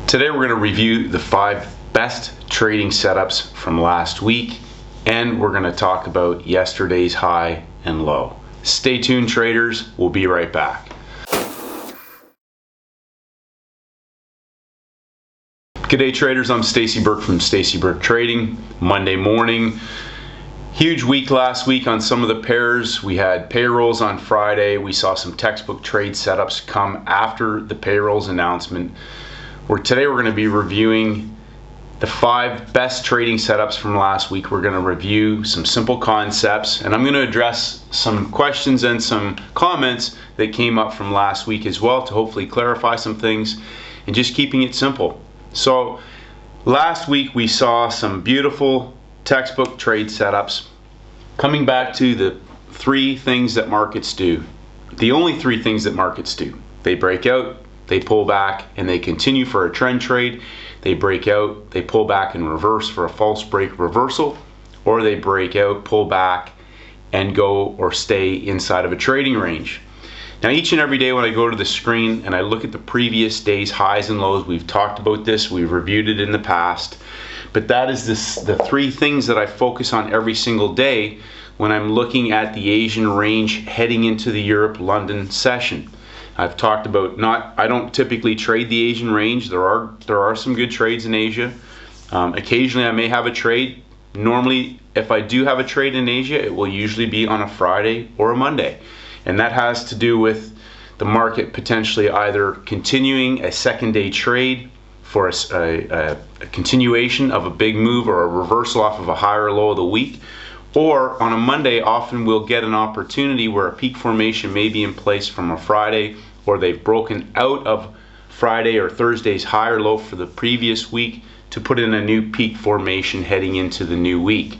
Today we're going to review the 5 best trading setups from last week, and we're going to talk about yesterday's high and low. Stay tuned, traders. We'll be right back. Good day, traders. I'm Stacey Burke from Stacey Burke Trading. Monday morning. Huge week last week on some of the pairs. We had payrolls on Friday. We saw some textbook trade setups come after the payrolls announcement. Today we're going to be reviewing the 5 best trading setups from last week. We're going to review some simple concepts, and I'm going to address some questions and some comments that came up from last week as well to hopefully clarify some things and just keeping it simple. So last week we saw some beautiful textbook trade setups. Coming back to the 3 things that markets do. The only 3 things that markets do. They break out, they pull back, and they continue for a trend trade. They break out, they pull back and reverse for a false break reversal, or they break out, pull back, and go or stay inside of a trading range. Now each and every day when I go to the screen and I look at the previous day's highs and lows, we've talked about this, we've reviewed it in the past, but that is the 3 things that I focus on every single day when I'm looking at the Asian range heading into the Europe-London session. I've talked about I don't typically trade the Asian range. There are some good trades in Asia. Occasionally I may have a trade. Normally if I do have a trade in Asia, it will usually be on a Friday or a Monday. And that has to do with the market potentially either continuing a second day trade for a continuation of a big move or a reversal off of a higher low of the week. Or on a Monday, often we'll get an opportunity where a peak formation may be in place from a Friday, or they've broken out of Friday or Thursday's high or low for the previous week to put in a new peak formation heading into the new week.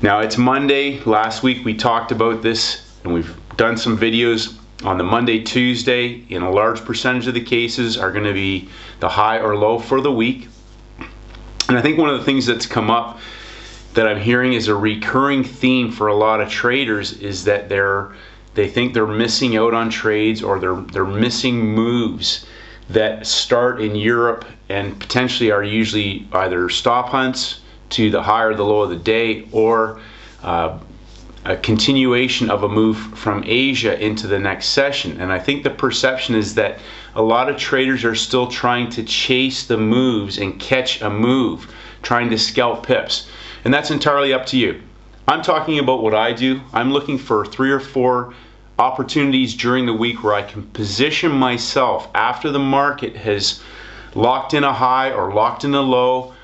Now it's Monday. Last week we talked about this and we've done some videos on the Monday, Tuesday. In a large percentage of the cases are going to be the high or low for the week. And I think one of the things that's come up that I'm hearing is a recurring theme for a lot of traders is that they think they're missing out on trades, or they're missing moves that start in Europe and potentially are usually either stop hunts to the high or the low of the day, or a continuation of a move from Asia into the next session. And I think the perception is that a lot of traders are still trying to chase the moves and catch a move, trying to scalp pips. And that's entirely up to you. I'm talking about what I do. I'm looking for 3 or 4 opportunities during the week where I can position myself after the market has locked in a high or locked in a low,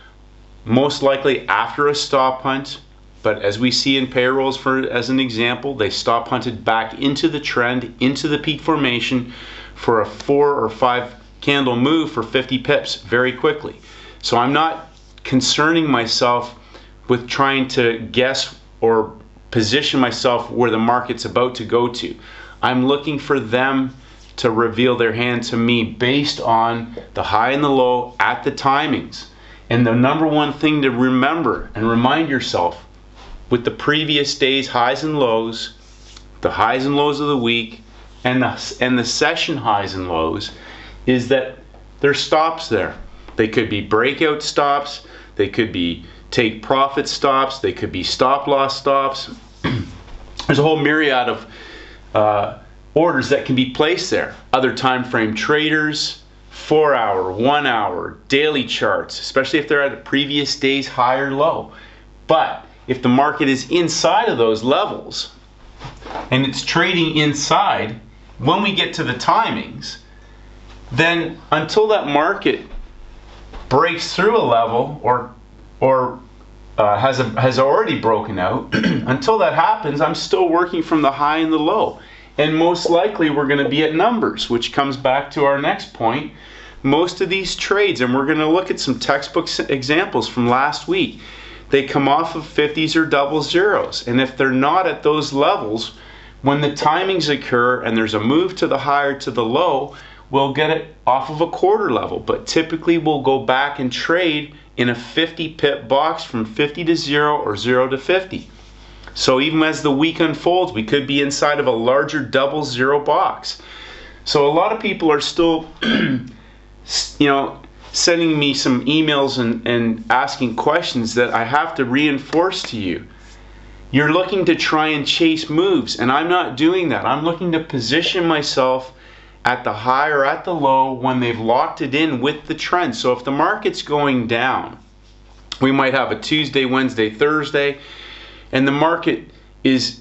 most likely after a stop hunt. But as we see in payrolls, as an example, they stop hunted back into the trend, into the peak formation for a 4 or 5 candle move for 50 pips very quickly. So I'm not concerning myself with trying to guess or position myself where the market's about to go to. I'm looking for them to reveal their hand to me based on the high and the low at the timings. And the number one thing to remember and remind yourself with the previous day's highs and lows, the highs and lows of the week, and the session highs and lows, is that there's stops there. They could be breakout stops, they could be take profit stops, they could be stop loss stops. There's a whole myriad of orders that can be placed there. Other time frame traders, 4-hour, 1-hour, daily charts, especially if they're at a previous day's high or low. But if the market is inside of those levels and it's trading inside, when we get to the timings, then until that market breaks through a level or has already broken out, until that happens, I'm still working from the high and the low. And most likely we're going to be at numbers, which comes back to our next point. Most of these trades, and we're going to look at some textbook examples from last week, they come off of 50s or double zeros. And if they're not at those levels, when the timings occur and there's a move to the high or to the low, we'll get it off of a quarter level. But typically we'll go back and trade in a 50 pip box from 50 to 0 or 0 to 50. So even as the week unfolds, we could be inside of a larger double zero box. So a lot of people are still, sending me some emails and asking questions that I have to reinforce to you. You're looking to try and chase moves, and I'm not doing that. I'm looking to position myself at the high or at the low when they've locked it in with the trend. So if the market's going down, we might have a Tuesday, Wednesday, Thursday, and the market is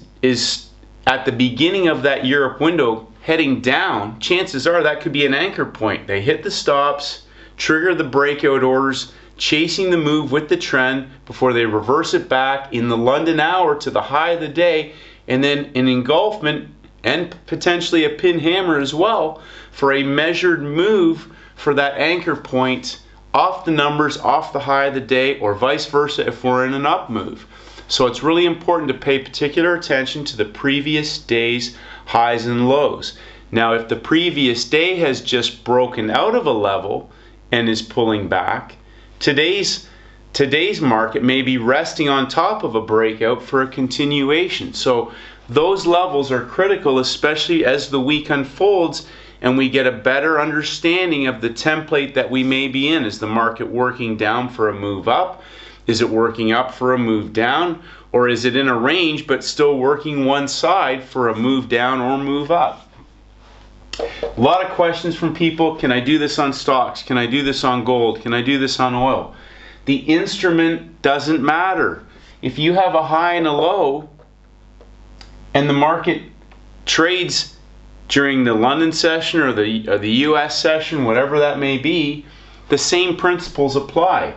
at the beginning of that Europe window heading down. Chances are that could be an anchor point. They hit the stops, trigger the breakout orders, chasing the move with the trend before they reverse it back in the London hour to the high of the day, and then an engulfment and potentially a pin hammer as well for a measured move for that anchor point off the numbers, off the high of the day, or vice versa if we're in an up move. So it's really important to pay particular attention to the previous day's highs and lows. Now, if the previous day has just broken out of a level and is pulling back, today's market may be resting on top of a breakout for a continuation. So those levels are critical, especially as the week unfolds and we get a better understanding of the template that we may be in. Is the market working down for a move up? Is it working up for a move down? Or is it in a range but still working one side for a move down or move up? A lot of questions from people. Can I do this on stocks? Can I do this on gold? Can I do this on oil? The instrument doesn't matter. If you have a high and a low and the market trades during the London session or the US session, whatever that may be, the same principles apply.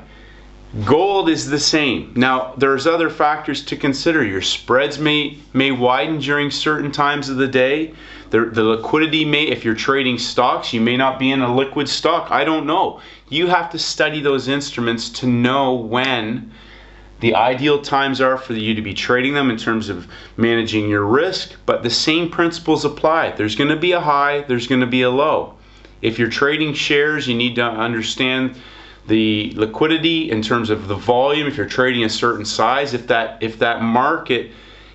Gold is the same. Now, there's other factors to consider. Your spreads may widen during certain times of the day. The liquidity may, if you're trading stocks, you may not be in a liquid stock. I don't know. You have to study those instruments to know when the ideal times are for you to be trading them in terms of managing your risk, but the same principles apply. There's going to be a high, there's going to be a low. If you're trading shares, you need to understand the liquidity in terms of the volume. If you're trading a certain size, if that market,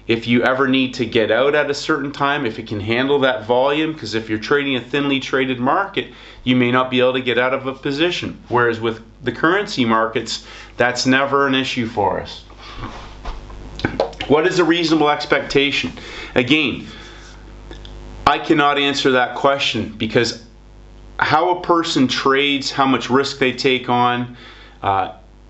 if you ever need to get out at a certain time, if it can handle that volume, because if you're trading a thinly traded market, you may not be able to get out of a position. Whereas with the currency markets, that's never an issue for us. What is a reasonable expectation? Again, I cannot answer that question because how a person trades, how much risk they take on,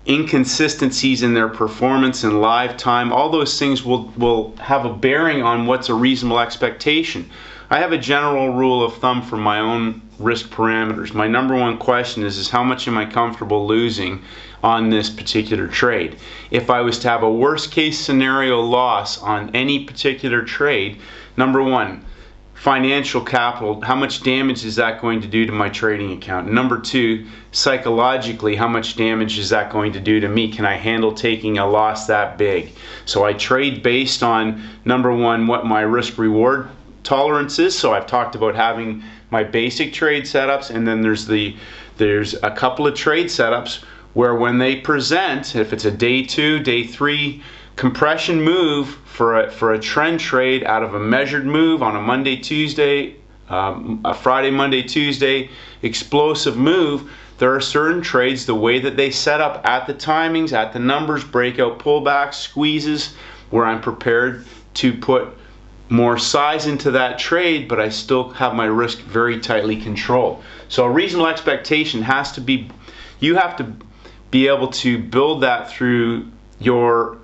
inconsistencies in their performance and live time, all those things will have a bearing on what's a reasonable expectation. I have a general rule of thumb for my own risk parameters. My number one question is how much am I comfortable losing on this particular trade? If I was to have a worst case scenario loss on any particular trade, number one, financial capital, how much damage is that going to do to my trading account? Number two, psychologically, how much damage is that going to do to me? Can I handle taking a loss that big? So I trade based on, number one, what my risk reward tolerance is. So I've talked about having my basic trade setups, and then there's a couple of trade setups where when they present, if it's a day 2, day 3 compression move for a trend trade out of a measured move on a Monday, Tuesday, a Friday, Monday, Tuesday explosive move, there are certain trades, the way that they set up at the timings, at the numbers, breakout pullbacks, squeezes, where I'm prepared to put more size into that trade, but I still have my risk very tightly controlled. So a reasonable expectation has to be, you have to be able to build that through your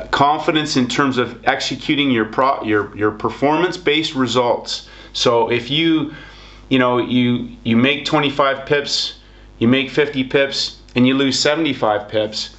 confidence in terms of executing your performance-based results. So if you make 25 pips, you make 50 pips, and you lose 75 pips,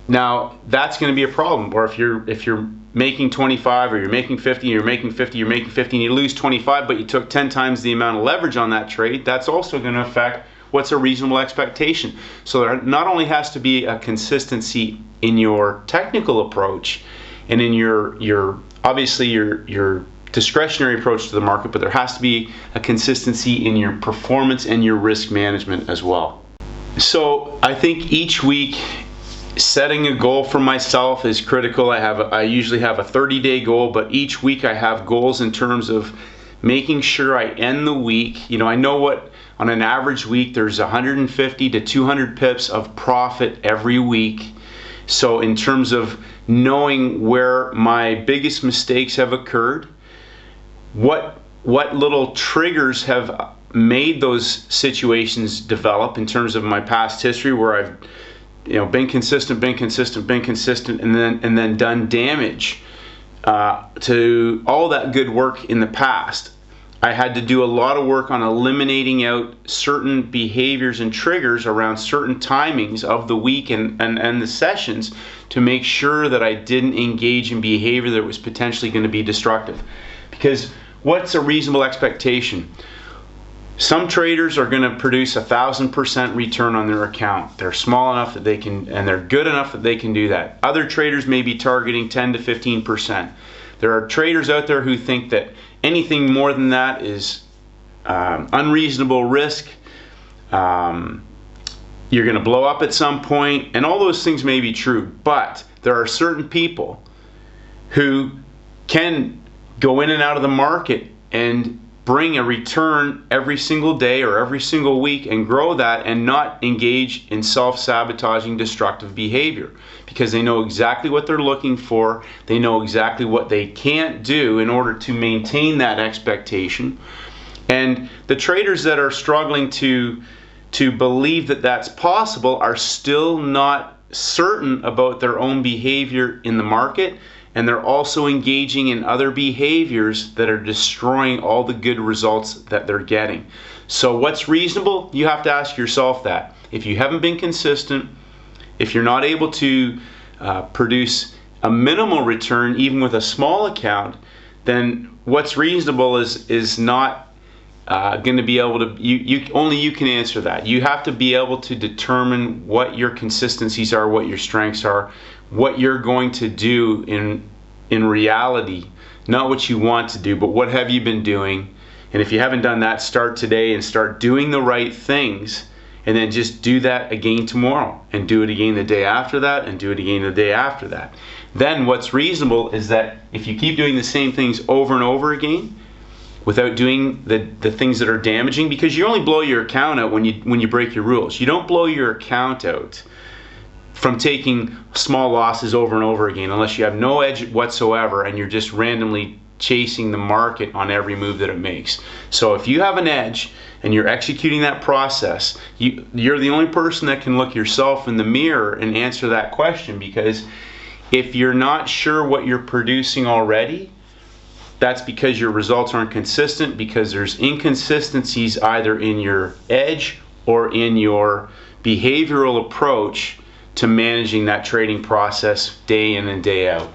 now that's going to be a problem. Or if you're making 25, or you're making 50, you're making 50, you're making 50, and you lose 25, but you took 10 times the amount of leverage on that trade, that's also going to affect what's a reasonable expectation. So there not only has to be a consistency in your technical approach and in your obviously your discretionary approach to the market, but there has to be a consistency in your performance and your risk management as well. So I think each week setting a goal for myself is critical. I usually have a 30-day goal, but each week I have goals in terms of making sure I end the week. I know what On an average week, there's 150 to 200 pips of profit every week. So in terms of knowing where my biggest mistakes have occurred, what little triggers have made those situations develop in terms of my past history, where I've been consistent, and then done damage to all that good work in the past. I had to do a lot of work on eliminating out certain behaviors and triggers around certain timings of the week and the sessions to make sure that I didn't engage in behavior that was potentially going to be destructive. Because what's a reasonable expectation? Some traders are going to produce 1,000% return on their account. They're small enough that they can, and they're good enough that they can do that. Other traders may be targeting 10 to 15%. There are traders out there who think that anything more than that is unreasonable risk. You're going to blow up at some point, and all those things may be true. But there are certain people who can go in and out of the market and bring a return every single day or every single week and grow that and not engage in self-sabotaging destructive behavior, because they know exactly what they're looking for. They know exactly what they can't do in order to maintain that expectation. And the traders that are struggling to believe that that's possible are still not certain about their own behavior in the market, and they're also engaging in other behaviors that are destroying all the good results that they're getting. So what's reasonable? You have to ask yourself that. If you haven't been consistent, if you're not able to produce a minimal return even with a small account, then what's reasonable is not going to be able to, only you can answer that. You have to be able to determine what your consistencies are, what your strengths are, what you're going to do in reality, not what you want to do, but what have you been doing. And if you haven't done that, start today and start doing the right things, and then just do that again tomorrow, and do it again the day after that, and do it again the day after that. Then what's reasonable is that if you keep doing the same things over and over again without doing the things that are damaging, because you only blow your account out when you break your rules. You don't blow your account out from taking small losses over and over again unless you have no edge whatsoever and you're just randomly chasing the market on every move that it makes. So if you have an edge and you're executing that process, you're the only person that can look yourself in the mirror and answer that question, because if you're not sure what you're producing already, that's because your results aren't consistent, because there's inconsistencies either in your edge or in your behavioral approach to managing that trading process day in and day out.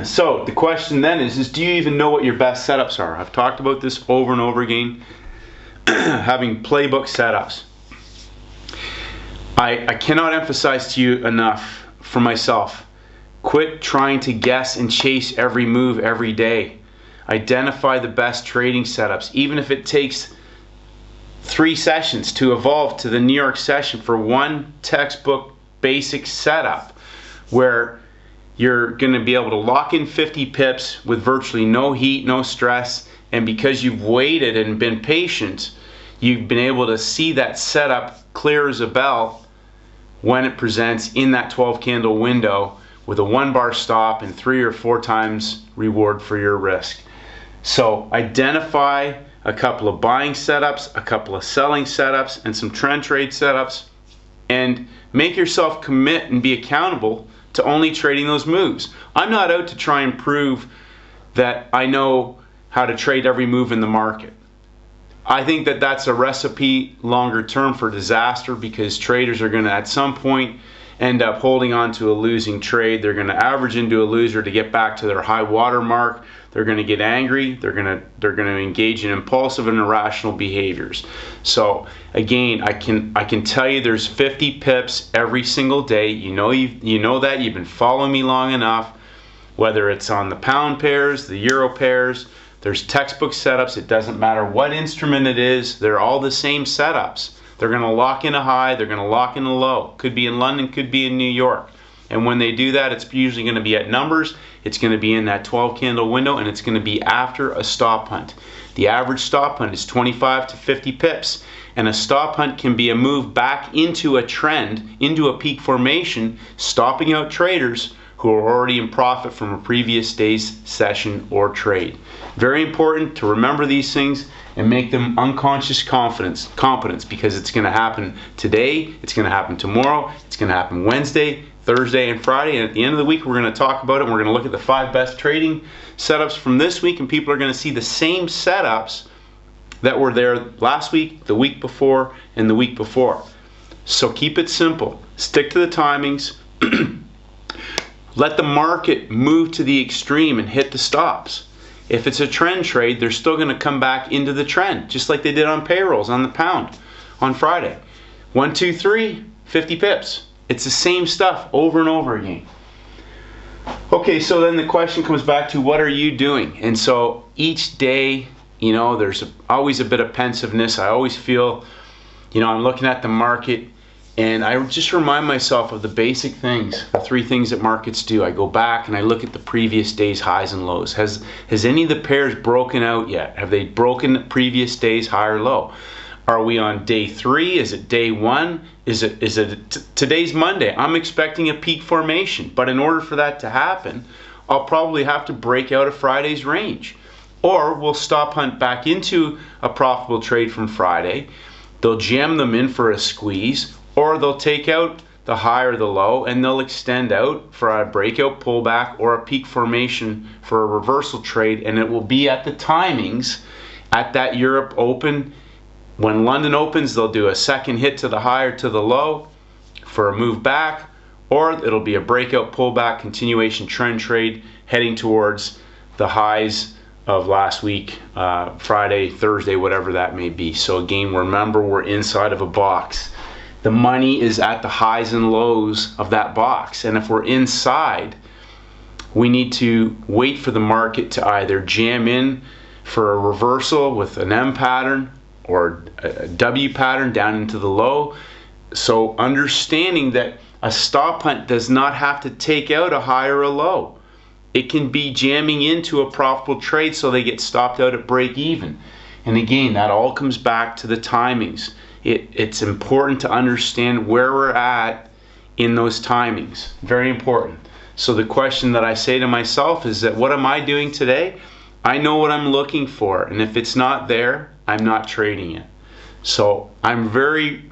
So the question then is do you even know what your best setups are? I've talked about this over and over again. Having playbook setups. I cannot emphasize to you enough for myself. Quit trying to guess and chase every move every day. Identify the best trading setups, even if it takes 3 sessions to evolve to the New York session for one textbook basic setup where you're going to be able to lock in 50 pips with virtually no heat, no stress, and because you've waited and been patient, you've been able to see that setup clear as a bell when it presents in that 12 candle window with a 1 bar stop and 3 or 4 times reward for your risk. So identify a couple of buying setups, a couple of selling setups, and some trend trade setups, and make yourself commit and be accountable to only trading those moves. I'm not out to try and prove that I know how to trade every move in the market. I think that that's a recipe longer term for disaster, because traders are going to at some point end up holding on to a losing trade. They're going to average into a loser to get back to their high water mark. They're going to get angry. They're going to engage in impulsive and irrational behaviors. So again, I can tell you there's 50 pips every single day. You know that you've been following me long enough. Whether it's on the pound pairs, the euro pairs, there's textbook setups. It doesn't matter what instrument it is. They're all the same setups. They're going to lock in a high. They're going to lock in a low. Could be in London, could be in New York. And when they do that, it's usually going to be at numbers. It's going to be in that 12 candle window, and it's going to be after a stop hunt. The average stop hunt is 25 to 50 pips. And a stop hunt can be a move back into a trend, into a peak formation, stopping out traders who are already in profit from a previous day's session or trade. Very important to remember these things and make them unconscious competence, because it's going to happen today, it's going to happen tomorrow, it's going to happen Wednesday, Thursday, and Friday. And at the end of the week, we're going to talk about it, and we're going to look at the 5 best trading setups from this week, and people are going to see the same setups that were there last week, the week before, and the week before. So keep it simple. Stick to the timings. Let the market move to the extreme and hit the stops. If it's a trend trade, they're still going to come back into the trend, just like they did on payrolls on the pound on Friday. 1, 2, 3, 50 pips. It's the same stuff over and over again. Okay, so then the question comes back to, what are you doing? And so each day, there's always a bit of pensiveness. I always feel, I'm looking at the market, and I just remind myself of the basic things, the 3 things that markets do. I go back and I look at the previous day's highs and lows. Has any of the pairs broken out yet? Have they broken the previous day's high or low? Are we on day 3? Is it day 1? Is it today's Monday? I'm expecting a peak formation, but in order for that to happen, I'll probably have to break out of Friday's range. Or we'll stop hunt back into a profitable trade from Friday. They'll jam them in for a squeeze, or they'll take out the high or the low, and they'll extend out for a breakout pullback or a peak formation for a reversal trade, and it will be at the timings at that Europe Open. When London opens, they'll do a second hit to the high or to the low for a move back, or it'll be a breakout pullback continuation trend trade heading towards the highs of last week, Friday, Thursday, whatever that may be. So again, remember, we're inside of a box. The money is at the highs and lows of that box. And if we're inside, we need to wait for the market to either jam in for a reversal with an M pattern or a W pattern down into the low. So understanding that a stop hunt does not have to take out a high or a low. It can be jamming into a profitable trade so they get stopped out at break even. And again, that all comes back to the timings. It's important to understand where we're at in those timings. Very important. So the question that I say to myself is that, what am I doing today? I know what I'm looking for, and if it's not there, I'm not trading it. So I'm very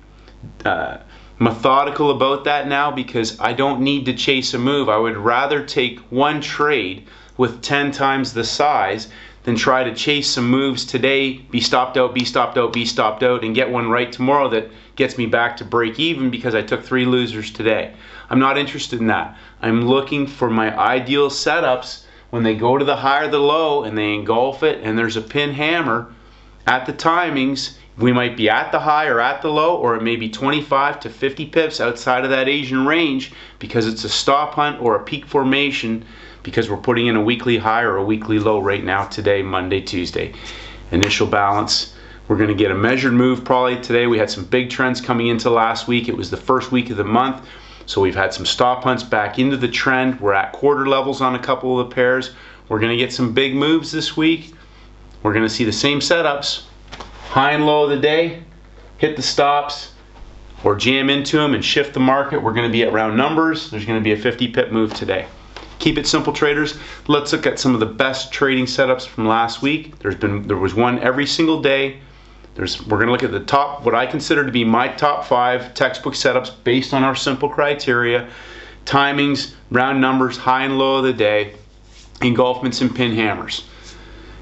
methodical about that now, because I don't need to chase a move. I would rather take one trade with 10 times the size than try to chase some moves today, be stopped out, be stopped out, be stopped out, and get one right tomorrow that gets me back to break even because I took 3 losers today. I'm not interested in that. I'm looking for my ideal setups when they go to the high or the low and they engulf it and there's a pin hammer at the timings. We might be at the high or at the low, or it may be 25 to 50 pips outside of that Asian range because it's a stop hunt or a peak formation, because we're putting in a weekly high or a weekly low right now today, Monday, Tuesday. Initial balance. We're going to get a measured move probably today. We had some big trends coming into last week. It was the first week of the month, so we've had some stop hunts back into the trend. We're at quarter levels on a couple of the pairs. We're going to get some big moves this week. We're going to see the same setups. High and low of the day, hit the stops, or jam into them and shift the market. We're going to be at round numbers. There's going to be a 50 pip move today. Keep it simple, traders. Let's look at some of the best trading setups from last week. There was one every single day. We're going to look at the top, what I consider to be my top 5 textbook setups based on our simple criteria: timings, round numbers, high and low of the day, engulfments, and pin hammers.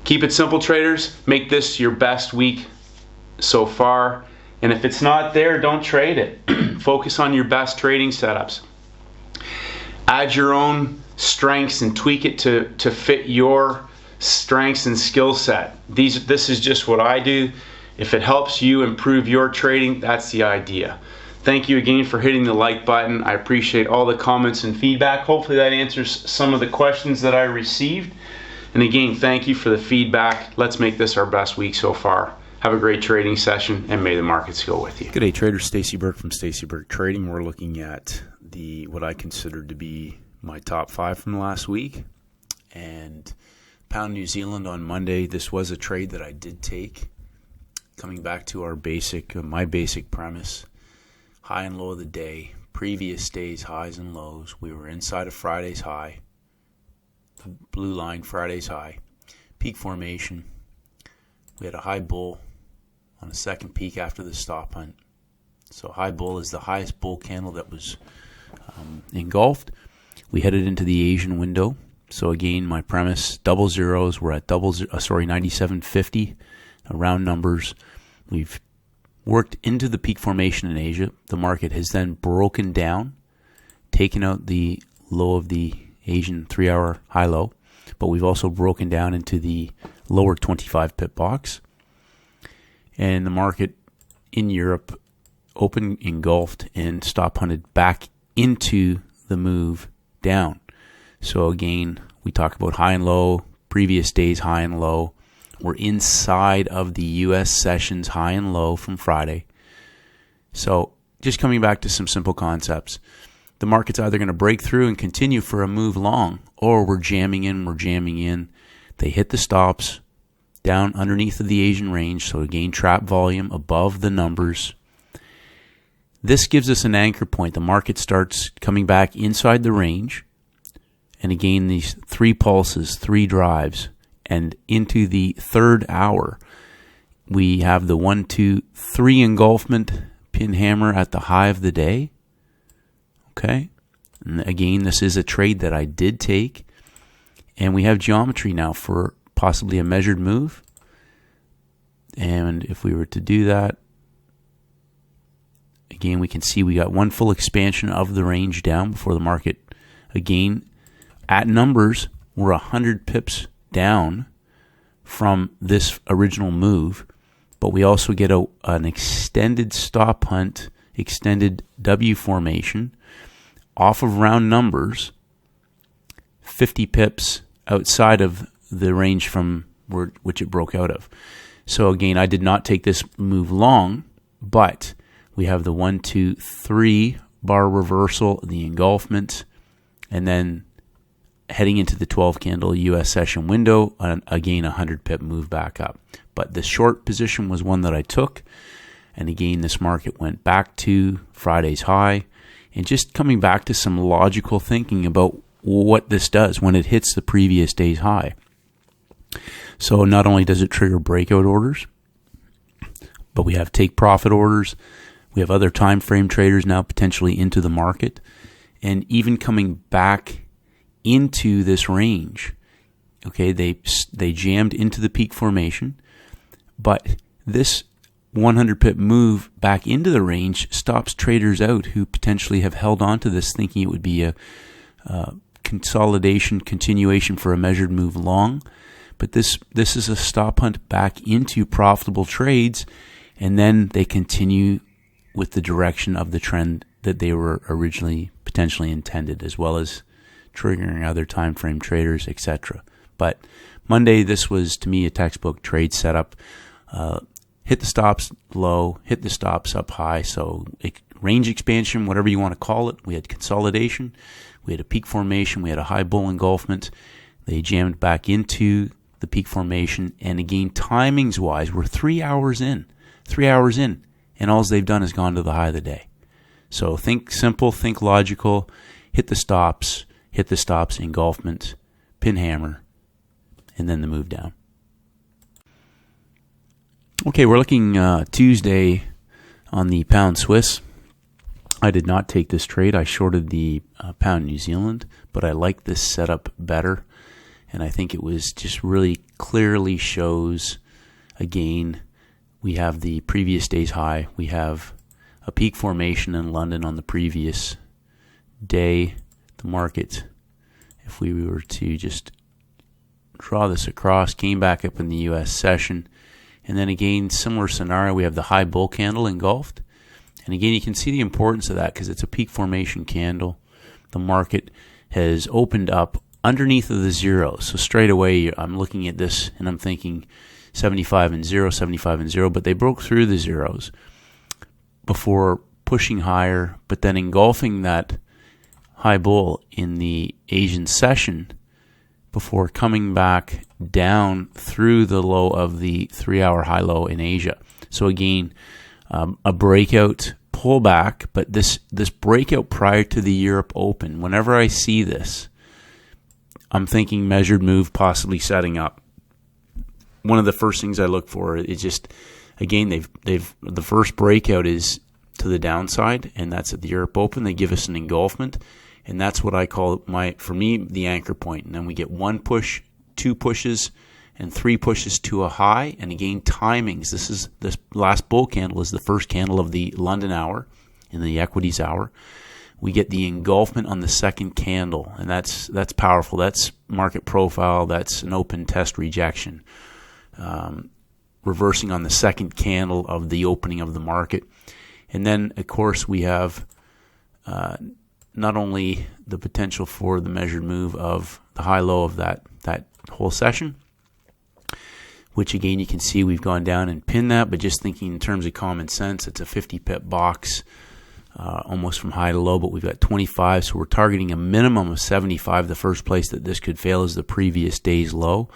Keep it simple, traders. Make this your best week so far. And if it's not there, don't trade it. Focus on your best trading setups. Add your own strengths and tweak it to fit your strengths and skill set. This is just what I do. If it helps you improve your trading, that's the idea. Thank you again for hitting the like button. I appreciate all the comments and feedback. Hopefully that answers some of the questions that I received. And again, thank you for the feedback. Let's make this our best week so far. Have a great trading session, and may the markets go with you. Good day, trader. Stacey Burke from Stacey Burke Trading. We're looking at shared what I considered to be my top 5 from last week. And pound New Zealand on Monday, this was a trade that I did take. Coming back to my basic premise, high and low of the day, previous day's highs and lows. We were inside of Friday's high, the blue line, Friday's high, peak formation. We had a high bull on a second peak after the stop hunt. So high bull is the highest bull candle that was engulfed. We headed into the Asian window. So again, my premise, double zeros. We're at 97.50, round numbers. We've worked into the peak formation in Asia. The market has then broken down, taken out the low of the Asian 3-hour high-low, but we've also broken down into the lower 25 pip box. And the market in Europe open engulfed and stop hunted back into the move down. So again, we talk about high and low, previous day's high and low. We're inside of the U.S. sessions high and low from Friday. So just coming back to some simple concepts. The market's either going to break through and continue for a move long, or we're jamming in. They hit the stops down underneath of the Asian range, so again, trap volume above the numbers. This gives us an anchor point. The market starts coming back inside the range, and again, these 3 pulses, 3 drives, and into the 3rd hour, we have the 1, 2, 3 engulfment pin hammer at the high of the day. Okay, and again, this is a trade that I did take, and we have geometry now for possibly a measured move. And if we were to do that, again, we can see we got one full expansion of the range down before the market, again, at numbers, we're 100 pips down from this original move, but we also get an extended stop hunt, extended W formation off of round numbers, 50 pips outside of the range from which it broke out of. So again, I did not take this move long, but we have the 1, 2, 3 bar reversal, the engulfment, and then heading into the 12 candle US session window, again 100 pip move back up. But the short position was one that I took, and again this market went back to Friday's high, and just coming back to some logical thinking about what this does when it hits the previous day's high. So not only does it trigger breakout orders, but we have take profit orders. We have other time frame traders now potentially into the market, and even coming back into this range. Okay, they jammed into the peak formation, but this 100 pip move back into the range stops traders out who potentially have held on to this thinking it would be a consolidation continuation for a measured move long. But this is a stop hunt back into profitable trades, and then they continue with the direction of the trend that they were originally potentially intended, as well as triggering other time frame traders, etc. But Monday, this was to me a textbook trade setup. Hit the stops low, hit the stops up high. So range expansion, whatever you want to call it. We had consolidation, we had a peak formation, we had a high bull engulfment. They jammed back into the peak formation, and again, timings wise, we're 3 hours in, and all they've done is gone to the high of the day. So think simple, think logical, hit the stops, engulfment, pin hammer, and then the move down. Okay, we're looking Tuesday on the pound Swiss. I did not take this trade. I shorted the pound New Zealand, but I like this setup better, and I think it was just really clearly shows, again, we have the previous day's high. We have a peak formation in London on the previous day. The market, if we were to just draw this across, came back up in the U.S. session. And then again, similar scenario, we have the high bull candle engulfed. And again, you can see the importance of that because it's a peak formation candle. The market has opened up underneath of the zeros. So straight away, I'm looking at this and I'm thinking 75 and 0, 75 and 0. But they broke through the zeros before pushing higher, but then engulfing that high bull in the Asian session before coming back down through the low of the 3-hour high low in Asia. So again, a breakout pullback, but this breakout prior to the Europe Open, whenever I see this, I'm thinking measured move possibly setting up. One of the first things I look for is just, again, they've the first breakout is to the downside, and that's at the Europe Open. They give us an engulfment, and that's what I call for me, the anchor point. And then we get 1 push, 2 pushes, and 3 pushes to a high. And again, timings. This last bull candle is the first candle of the London hour, in the equities hour. We get the engulfment on the second candle, and that's powerful. That's market profile. That's an open test rejection. Reversing on the second candle of the opening of the market. And then, of course, we have not only the potential for the measured move of the high-low of that whole session, which, again, you can see we've gone down and pinned that, but just thinking in terms of common sense, it's a 50-pip box, almost from high to low, but we've got 25, so we're targeting a minimum of 75. The first place that this could fail is the previous day's low.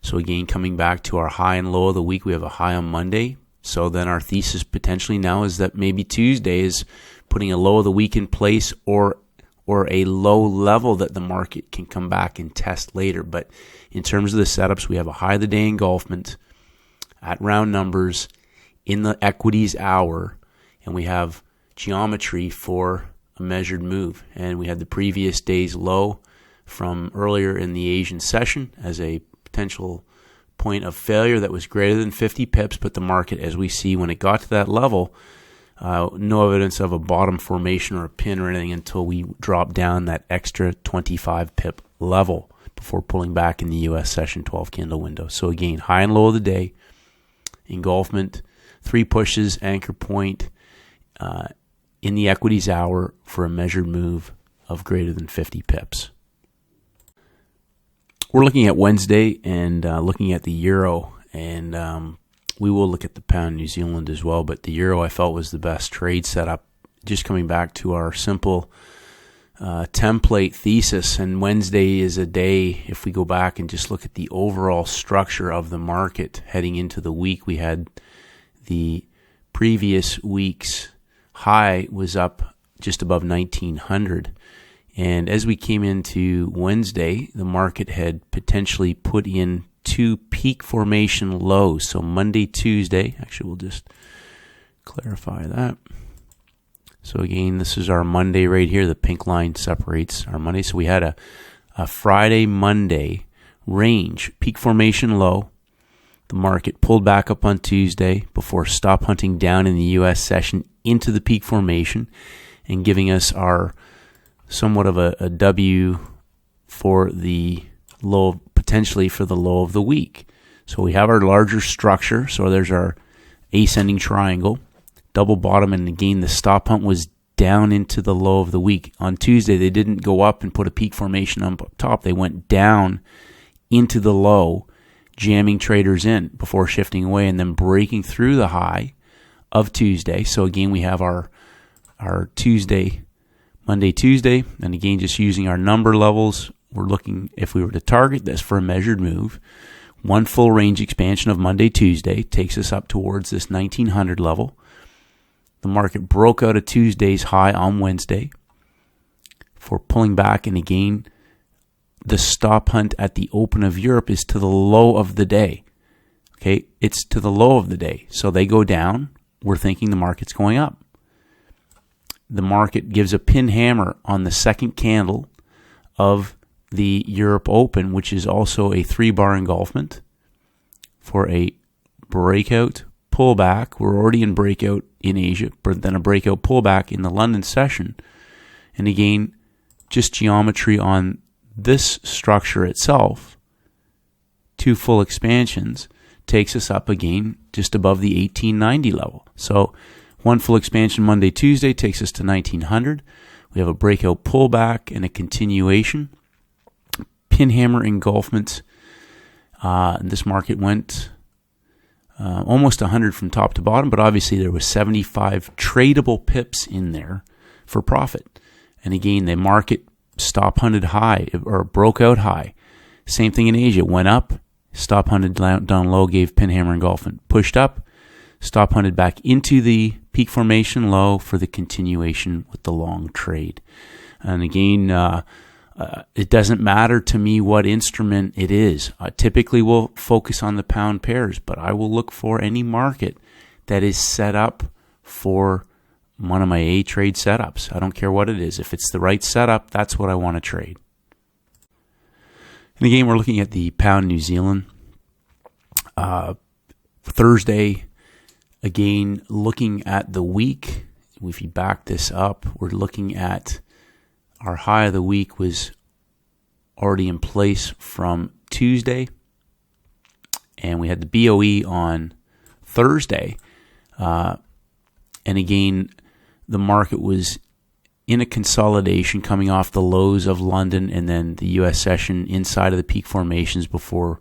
So again, coming back to our high and low of the week, we have a high on Monday. So then our thesis potentially now is that maybe Tuesday is putting a low of the week in place, or a low level that the market can come back and test later. But in terms of the setups, we have a high of the day engulfment at round numbers in the equities hour, and we have geometry for a measured move. And we had the previous day's low from earlier in the Asian session as a potential point of failure that was greater than 50 pips, but the market, as we see, when it got to that level, no evidence of a bottom formation or a pin or anything until we dropped down that extra 25 pip level before pulling back in the US session 12 candle window. So again, high and low of the day, engulfment, 3 pushes, anchor point in the equities hour for a measured move of greater than 50 pips. We're looking at Wednesday and looking at the euro, and we will look at the pound New Zealand as well, but the euro I felt was the best trade setup. Just coming back to our simple template thesis, and Wednesday is a day, if we go back and just look at the overall structure of the market heading into the week, we had the previous week's high was up just above 1900. And as we came into Wednesday, the market had potentially put in 2 peak formation lows. So Monday, Tuesday, actually we'll just clarify that. So again, this is our Monday right here. The pink line separates our Monday. So we had a Friday, Monday range, peak formation low. The market pulled back up on Tuesday before stop hunting down in the US session into the peak formation and giving us our somewhat of a W for the low, potentially for the low of the week. So we have our larger structure. So there's our ascending triangle, double bottom, and again the stop hunt was down into the low of the week. On Tuesday they didn't go up and put a peak formation up top. They went down into the low, jamming traders in before shifting away and then breaking through the high of Tuesday. So again we have our Tuesday, Monday, Tuesday, and again, just using our number levels, we're looking, if we were to target this for a measured move, 1 full range expansion of Monday, Tuesday takes us up towards this 1900 level. The market broke out of Tuesday's high on Wednesday for pulling back, and again, the stop hunt at the open of Europe is to the low of the day. Okay, it's to the low of the day. So they go down, we're thinking the market's going up. The market gives a pin hammer on the second candle of the Europe Open, which is also a 3-bar engulfment for a breakout pullback. We're already in breakout in Asia, but then a breakout pullback in the London session. And again, just geometry on this structure itself, 2 full expansions, takes us up again just above the 1890 level. So 1 full expansion Monday, Tuesday takes us to 1900. We have a breakout pullback and a continuation. Pin hammer engulfment. This market went almost 100 from top to bottom, but obviously there was 75 tradable pips in there for profit. And again, the market stop hunted high or broke out high. Same thing in Asia. Went up, stop hunted down low, gave pin hammer engulfment. Pushed up, stop hunted back into the peak formation low for the continuation with the long trade. And again, it doesn't matter to me what instrument it is. I typically will focus on the pound pairs, but I will look for any market that is set up for one of my A trade setups. I don't care what it is. If it's the right setup, that's what I want to trade. And again, we're looking at the pound New Zealand. Thursday, again, looking at the week. If you back this up, we're looking at our high of the week was already in place from Tuesday. And we had the BOE on Thursday. And again, the market was in a consolidation coming off the lows of London and then the U.S. session inside of the peak formations before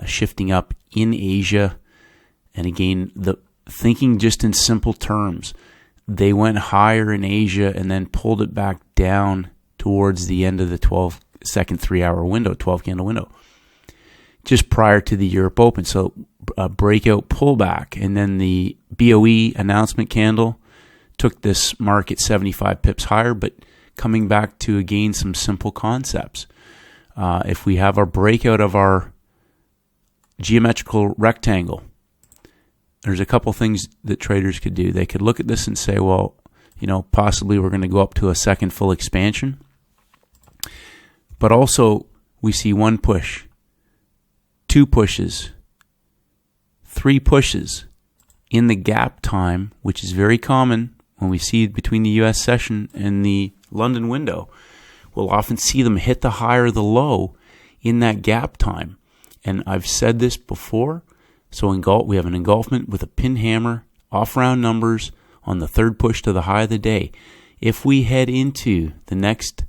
shifting up in Asia. And again, the thinking just in simple terms, they went higher in Asia and then pulled it back down towards the end of the 12-second 3-hour window, 12-candle window, just prior to the Europe Open. So a breakout pullback. And then the BOE announcement candle took this market 75 pips higher, but coming back to, again, some simple concepts. If we have our breakout of our geometrical rectangle, there's a couple things that traders could do. They could look at this and say, well, possibly we're going to go up to a second full expansion. But also, we see one push, two pushes, three pushes in the gap time, which is very common when we see between the U.S. session and the London window. We'll often see them hit the high or the low in that gap time. And I've said this before. So we have an engulfment with a pin hammer, off round numbers on the third push to the high of the day. If we head into the next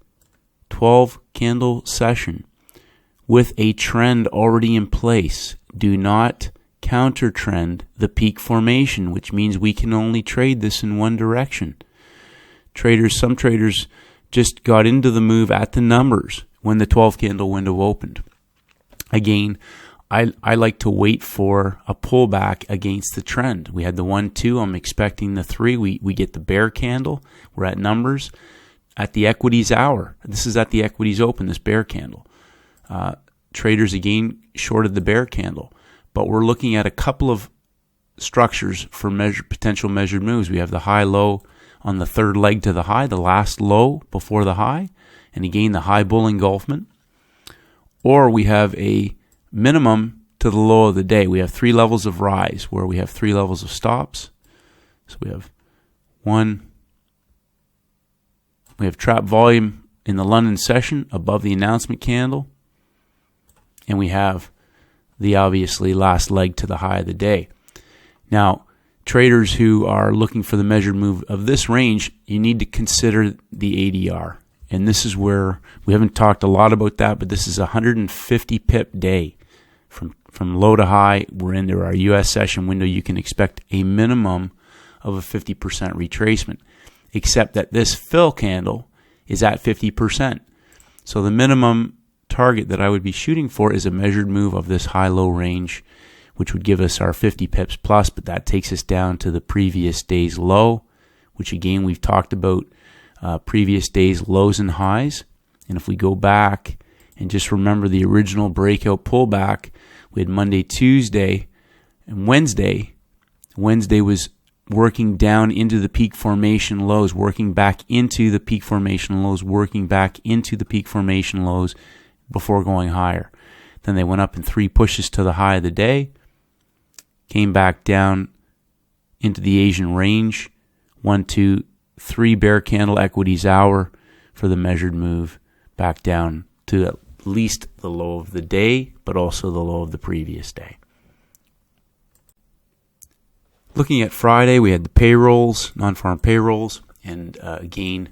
12 candle session with a trend already in place, do not counter trend the peak formation, which means we can only trade this in one direction. Some traders just got into the move at the numbers when the 12 candle window opened. Again, I like to wait for a pullback against the trend. We had the 1-2. I'm expecting the 3. We get the bear candle. We're at numbers at the equities hour. This is at the equities open, this bear candle. Traders, again, shorted the bear candle. But we're looking at a couple of structures for potential measured moves. We have the high-low on the third leg to the high, the last low before the high, and again, the high bull engulfment. Or we have a minimum to the low of the day. We have 3 levels of rise where we have 3 levels of stops. So we have we have trap volume in the London session above the announcement candle. And we have the obviously last leg to the high of the day. Now, traders who are looking for the measured move of this range, you need to consider the ADR. And this is where we haven't talked a lot about that, but this is a 150 pip day. From low to high, we're into our U.S. session window. You can expect a minimum of a 50% retracement, except that this fill candle is at 50%. So the minimum target that I would be shooting for is a measured move of this high-low range, which would give us our 50 pips plus, but that takes us down to the previous day's low, which again, we've talked about previous day's lows and highs. And if we go back and just remember the original breakout pullback, we had Monday, Tuesday, and Wednesday. Wednesday was working down into the peak formation lows, working back into the peak formation lows, working back into the peak formation lows before going higher. Then they went up in 3 pushes to the high of the day, came back down into the Asian range, 1, 2, 3 bear candle equities hour for the measured move back down to at least the low of the day, but also the low of the previous day. Looking at Friday, we had the payrolls, non-farm payrolls, and again,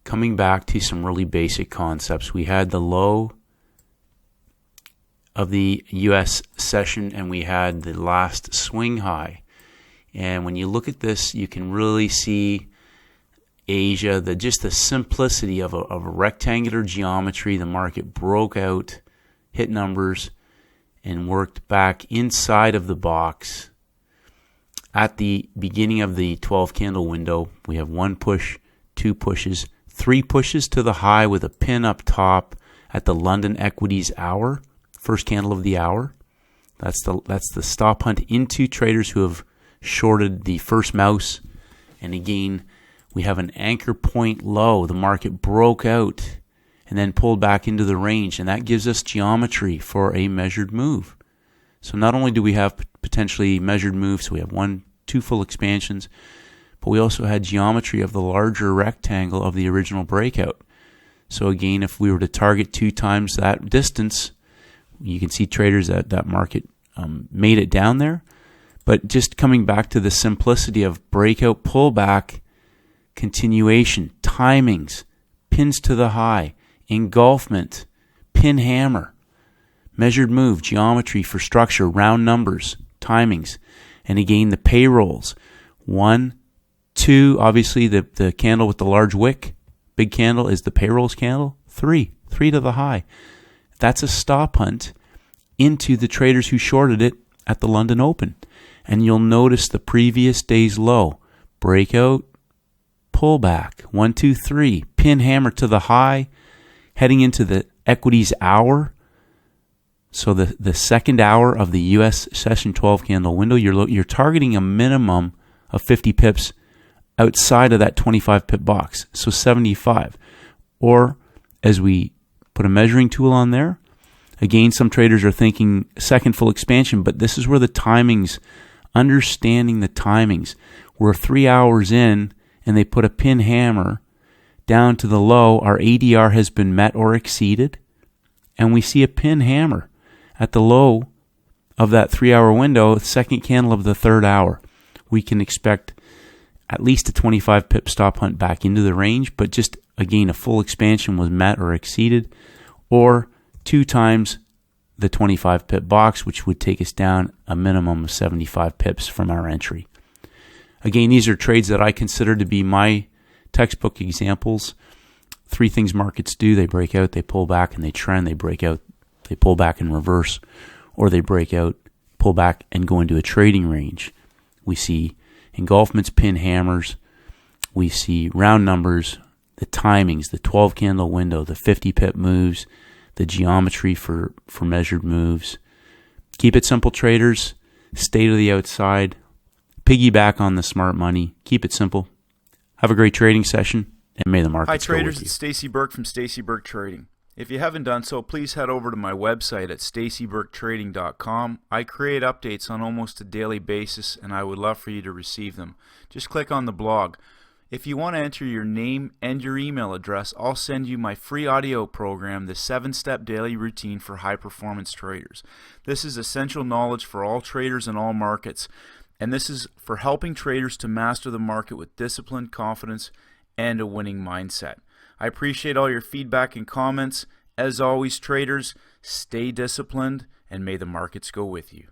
coming back to some really basic concepts. We had the low of the U.S. session, and we had the last swing high. And when you look at this, you can really see Asia, just the simplicity of a rectangular geometry. The market broke out, hit numbers, and worked back inside of the box. At the beginning of the 12 candle window, we have 1 push, 2 pushes, 3 pushes to the high with a pin up top at the London Equities hour, first candle of the hour. That's the stop hunt into traders who have shorted the first mouse. And again, we have an anchor point low. The market broke out and then pulled back into the range, and that gives us geometry for a measured move. So not only do we have potentially measured moves, so we have 1, 2 full expansions, but we also had geometry of the larger rectangle of the original breakout. So again, if we were to target 2 times that distance, you can see traders that market made it down there. But just coming back to the simplicity of breakout, pullback, continuation, timings, pins to the high, engulfment, pin hammer, measured move, geometry for structure, round numbers, timings, and again the payrolls. 1, 2, obviously the candle with the large wick, big candle is the payrolls candle. 3 to the high. That's a stop hunt into the traders who shorted it at the London Open. And you'll notice the previous day's low, breakout, pullback, 1, 2, 3, pin hammer to the high, heading into the equities hour. So the second hour of the U.S. session 12 candle window, you're targeting a minimum of 50 pips outside of that 25 pip box, so 75. Or as we put a measuring tool on there, again, some traders are thinking second full expansion, but this is where the timings, understanding the timings, we're 3 hours in and they put a pin hammer down to the low, our ADR has been met or exceeded, and we see a pin hammer at the low of that 3-hour window, the second candle of the 3rd hour. We can expect at least a 25 pip stop hunt back into the range, but just again, a full expansion was met or exceeded, or 2 times the 25 pip box, which would take us down a minimum of 75 pips from our entry. Again, these are trades that I consider to be my textbook examples. 3 things markets do: they break out, they pull back, and they trend. They break out, they pull back and reverse, or they break out, pull back, and go into a trading range. We see engulfments, pin hammers. We see round numbers, the timings, the 12 candle window, the 50 pip moves, the geometry for measured moves. Keep it simple, traders. Stay to the outside. Piggyback on the smart money. Keep it simple. Have a great trading session, and may the markets go with you. Hi traders, it's Stacey Burke from Stacey Burke Trading. If you haven't done so, please head over to my website at staceyburketrading.com. I create updates on almost a daily basis, and I would love for you to receive them. Just click on the blog. If you want to enter your name and your email address, I'll send you my free audio program, the 7-Step Daily Routine for High Performance Traders. This is essential knowledge for all traders in all markets, and this is for helping traders to master the market with discipline, confidence, and a winning mindset. I appreciate all your feedback and comments. As always, traders, stay disciplined, and may the markets go with you.